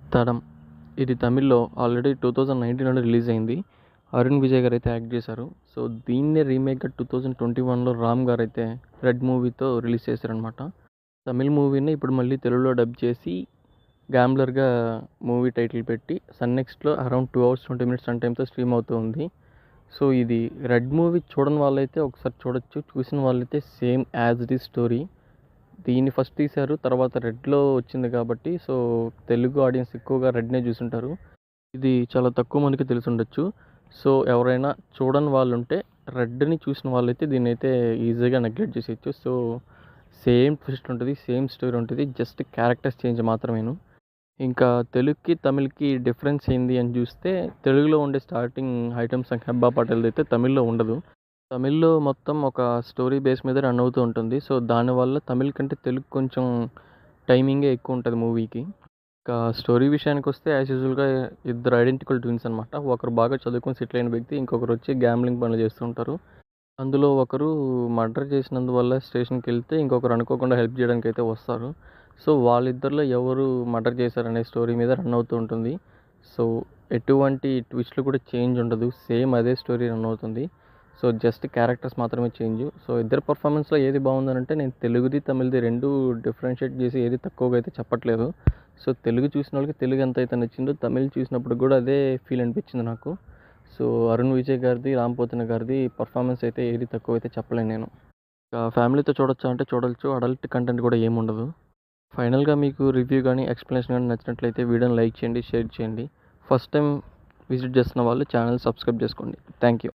'తడం' ఇది తమిళ్‌లో ఆల్రెడీ 2019లోనే రిలీజ్ అయింది. అరుణ్ విజయ్ గారైతే యాక్ట్ చేశారు. సో, దీన్నే రీమేక్‌గా 2021లో రామ్ గారైతే 'రెడ్' మూవీతో రిలీజ్ చేశారనమాట. తమిళ్ మూవీని ఇప్పుడు మళ్ళీ తెలుగులో డబ్ చేసి గ్యాంబ్లర్‌గా మూవీ టైటిల్ పెట్టి సన్ నెక్స్ట్‌లో అరౌండ్ 2 అవర్స్ 20 మినిట్స్ రన్ టైమ్‌తో స్ట్రీమ్ అవుతూ ఉంది. సో, ఇది 'రెడ్' మూవీ చూడని వాళ్ళైతే ఒకసారి చూడొచ్చు. చూసిన వాళ్ళైతే same as it is story. దీన్ని ఫస్ట్ తీశారు. తర్వాత 'రెడ్‌లో' వచ్చింది కాబట్టి సో, తెలుగు ఆడియన్స్ ఎక్కువగా 'రెడ్‌నే' చూసుంటారు. ఇది చాలా తక్కువ మందికి తెలిసుండొచ్చు. సో, ఎవరైనా చూడని వాళ్ళుంటే 'రెడ్‌ని' చూసిన వాళ్ళైతే దీన్నైతే ఈజీగా నెగ్లెక్ట్ చేసేయొచ్చు. సో, సేమ్ ట్విస్ట్ ఉంటది. సేమ్ స్టోరీ ఉంటది. జస్ట్ క్యారెక్టర్స్ చేంజ్ మాత్రమేను. ఇంకా తెలుగుకి, తమిళ్‌కి డిఫరెన్స్ ఏంది అని చూస్తే తెలుగులో ఉండే స్టార్టింగ్ ఐటెమ్ సాంగ్ 'హెబ్బా పటేల్‌దయితే తమిళ్‌లో ఉండదు. తమిళ్‌లో మొత్తం ఒక స్టోరీ బేస్ మీద రన్ అవుతూ ఉంటుంది. సో, దానివల్ల తమిళ్ కంటే తెలుగు కొంచెం టైమింగే ఎక్కువుంటది మూవీకి. ఇంకా స్టోరీ విషయానికొస్తే యాజ్ యూజువల్‌గా ఇద్దరు ఐడెంటికల్ ట్విన్స్ అనమాట. ఒకరు బాగా చదువుకొని సెటిల్ అయిన వ్యక్తి. ఇంకొకరొచ్చి గ్యాంబ్లింగ్ పనులు చేస్తూ ఉంటారు. అందులో ఒకరు మర్డర్ చేసినందువల్ల స్టేషన్‌కెళ్తే ఇంకొకరు అనుకోకుండా హెల్ప్ చేయడానికైతే వస్తారు. సో, వాళ్ళిద్దరిలో ఎవరు మర్డర్ చేశారనే స్టోరీ మీద రన్ అవుతూ ఉంటుంది. సో, ఎటువంటి ట్విస్ట్‌లు కూడా చేంజ్ ఉండదు. సేమ్ అదే స్టోరీ రన్ అవుతుంది. సో, జస్ట్ క్యారెక్టర్స్ మాత్రమే చేంజ్. సో, ఇద్దరి పర్ఫార్మెన్స్‌లో ఏది బాగుందనంటే నేను తెలుగుది, తమిళ్‌ది 2 డిఫరెన్షియేట్ చేసి ఏది తక్కువగా అయితే చెప్పట్లేదు. సో, తెలుగు చూసినోళ్ళకి తెలుగు ఎంతైతే నచ్చిందో తమిళ్ చూసినప్పుడు కూడా అదే ఫీల్ అనిపించింది నాకు. సో, అరుణ్ విజయ్ గారిది, రామ్ పోతిన గారిది పర్ఫార్మెన్స్ అయితే ఏది తక్కువైతే చెప్పలేను నేను. ఫ్యామిలీతో చూడొచ్చా అంటే చూడొచ్చు. అడల్ట్ కంటెంట్ కూడా ఏముండదు. ఫైనల్‌గా మీకు రివ్యూ గాని, ఎక్స్‌ప్లనేషన్ గాని నచ్చినట్లయితే వీడియోని లైక్ చేయండి, షేర్ చేయండి. ఫస్ట్ టైం విజిట్ చేస్తున్న వాళ్ళు ఛానల్ సబ్స్క్రైబ్ చేసుకోండి. Thank you.